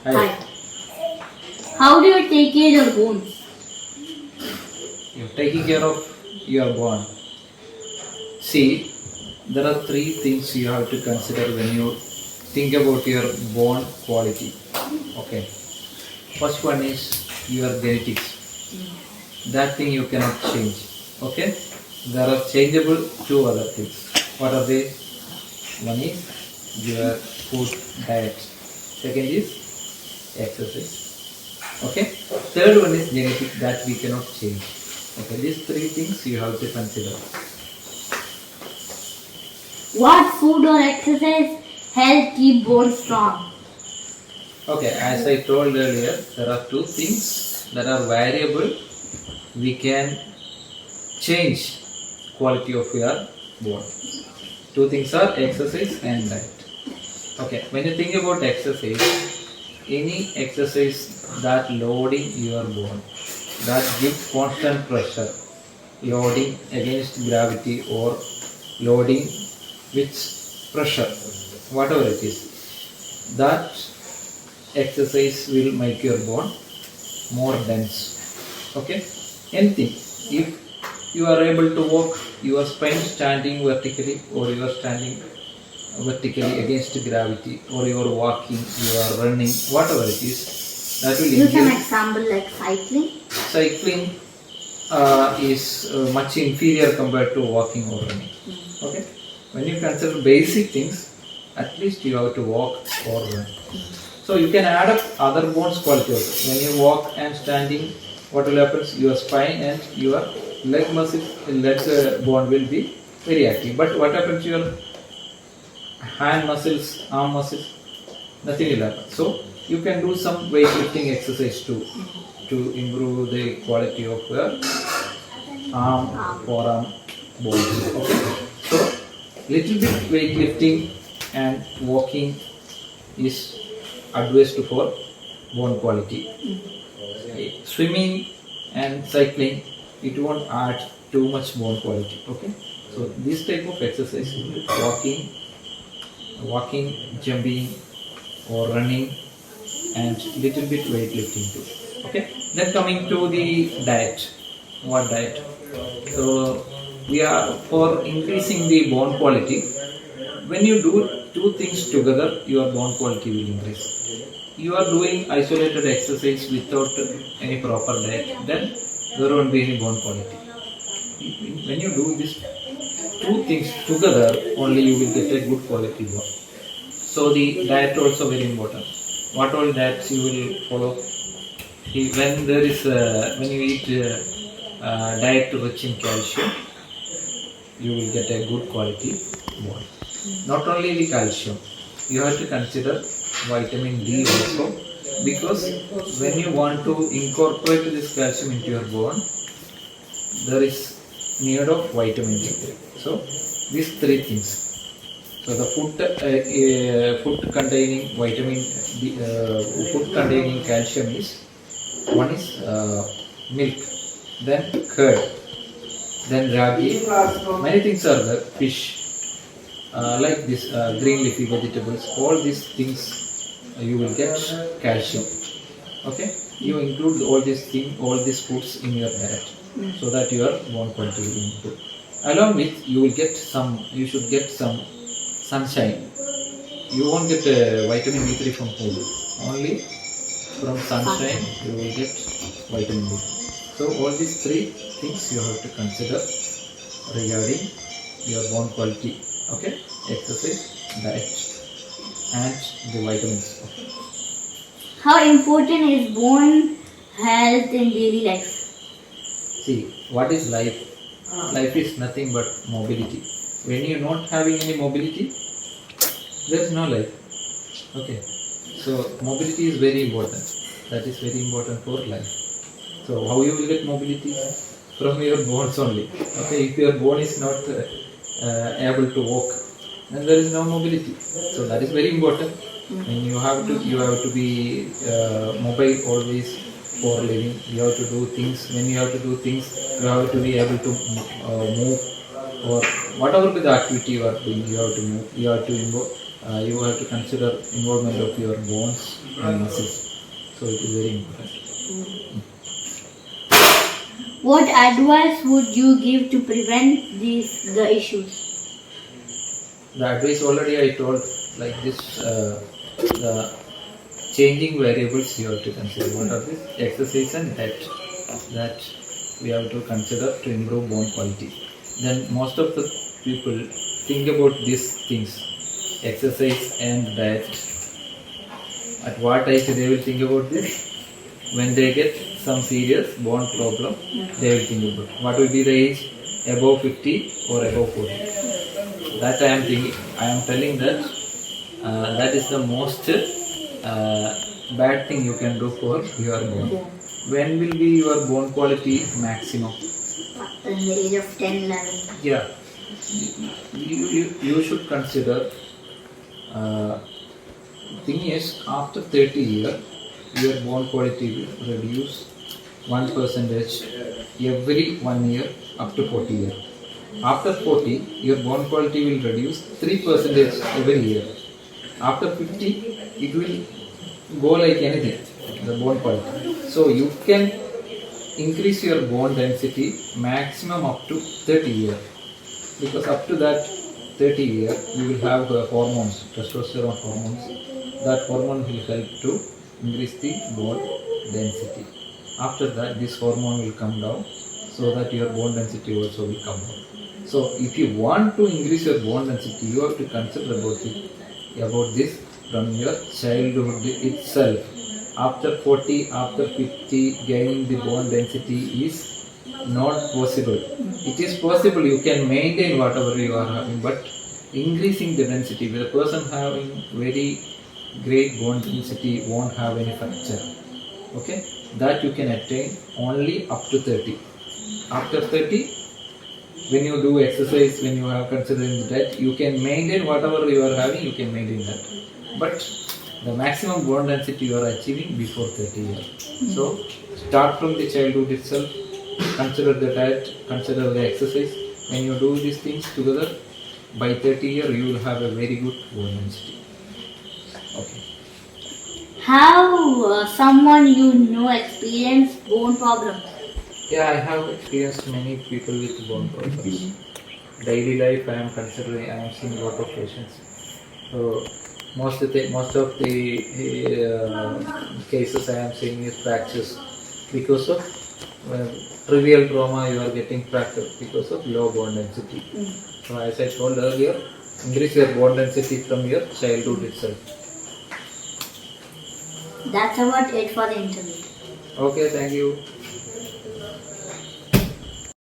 Hi. How do you take care of your bones? You're taking care of your bone. See, there are three things you have to consider when you think about your bone quality. Okay. First one is your genetics. That thing you cannot change. Okay. There are changeable two other things. What are they? One is your food diet. Second is exercise. Okay. Third one is genetic that we cannot change. Okay. These three things you have to consider. What food or exercise help keep bones strong? Okay, as I told earlier, there are two things that are variable. We can change quality of your bone. Two things are exercise and diet. Okay, when you think about exercise, any exercise that loading your bone, that gives constant pressure, loading against gravity or loading with pressure, whatever it is, that exercise will make your bone more dense. Okay, anything. If you are able to walk, your spine standing vertically or you are standing vertically against gravity, or you are walking, you are running, whatever it is, that will Use an increase. example like cycling. Cycling is much inferior compared to walking or running. Okay, when you consider basic things, at least you have to walk or run. So you can add up other bones quality also. When you walk and standing, what will happen? Your spine and your leg muscles, leg bone will be very active. But what happens to your hand muscles, arm muscles? Nothing will happen. So you can do some weightlifting exercise too to improve the quality of your arm, forearm bones. Okay. So little bit weightlifting and walking is advised for bone quality. Swimming and cycling, it won't add too much bone quality. Okay. So this type of exercise, walking, jumping, or running, and little bit weightlifting too. Okay. Then coming to the diet. What diet? So we are for increasing the bone quality. When you do two things together, your bone quality will increase. You are doing isolated exercise without any proper diet, then there won't be any bone quality. When you do these two things together, only you will get a good quality bone. So the diet also very important. What all diets you will follow? When there is when you eat diet rich in calcium, you will get a good quality bone. Not only the calcium, you have to consider vitamin D also, because when you want to incorporate this calcium into your bone, there is need of vitamin D. So these three things. So the food containing vitamin D, food containing calcium is one is milk, then curd, then ragi. Many things are there. Fish. Like this green leafy vegetables, all these things you will get calcium. Okay, you include all these things, all these foods in your diet, so that your bone quality will improve. Along with, you will get some. You should get some sunshine. You won't get vitamin D3 from food. Only from sunshine you will get vitamin D3. So all these three things you have to consider regarding your bone quality. Okay, exercise, diet, and the vitamins. Okay. How important is bone health in daily life? See, what is life? Life is nothing but mobility. When you are not having any mobility, there is no life. Okay, so mobility is very important. That is very important for life. So how you will get mobility? From your bones only. Okay, if your bone is not able to walk, then there is no mobility. So that is very important. And you have to be mobile always for living. You have to do things. When you have to do things, you have to be able to move, or whatever the activity you are doing. You have to move. You have to you have to consider involvement of your bones and muscles. So it is very important. What advice would you give to prevent the issues? The advice already I told, like this, the changing variables you have to consider. What are these? Exercise and diet. That we have to consider to improve bone quality. Then most of the people think about these things, exercise and diet. At what age they will think about this? When they get some serious bone problem, they will think about what will be the age, above 50 or above 40. That I am thinking. I am telling that that is the most bad thing you can do for your bone. When will be your bone quality maximum? In the age of 10, 11. Yeah, you should consider. Thing is, after 30 years, your bone quality will reduce 1% every 1 year up to 40 years. After 40, your bone quality will reduce 3% every year. After 50, it will go like anything, the bone quality. So you can increase your bone density maximum up to 30 years. Because up to that 30 years, you will have hormones, testosterone hormones. That hormone will help to increase the bone density. After that, this hormone will come down so that your bone density also will come down. So if you want to increase your bone density, you have to consider about this from your childhood itself. After 40, after 50, gaining the bone density is not possible. It is possible, you can maintain whatever you are having, but increasing the density, the person having very great bone density won't have any fracture. Okay, that you can attain only up to 30. After 30, when you do exercise, when you are considering that, you can maintain whatever you are having, you can maintain that. But the maximum bone density you are achieving before 30 years. So start from the childhood itself, consider the diet, consider the exercise. When you do these things together, by 30 years you will have a very good bone density. Okay. How someone you know experience bone problems? Yeah, I have experienced many people with bone problems. Daily life, I am seeing a lot of patients. So most of the cases I am seeing is fractures because of trivial trauma. You are getting fractured because of low bone density. So as I told earlier, increase your bone density from your childhood itself. That's about it for the interview. Okay, thank you.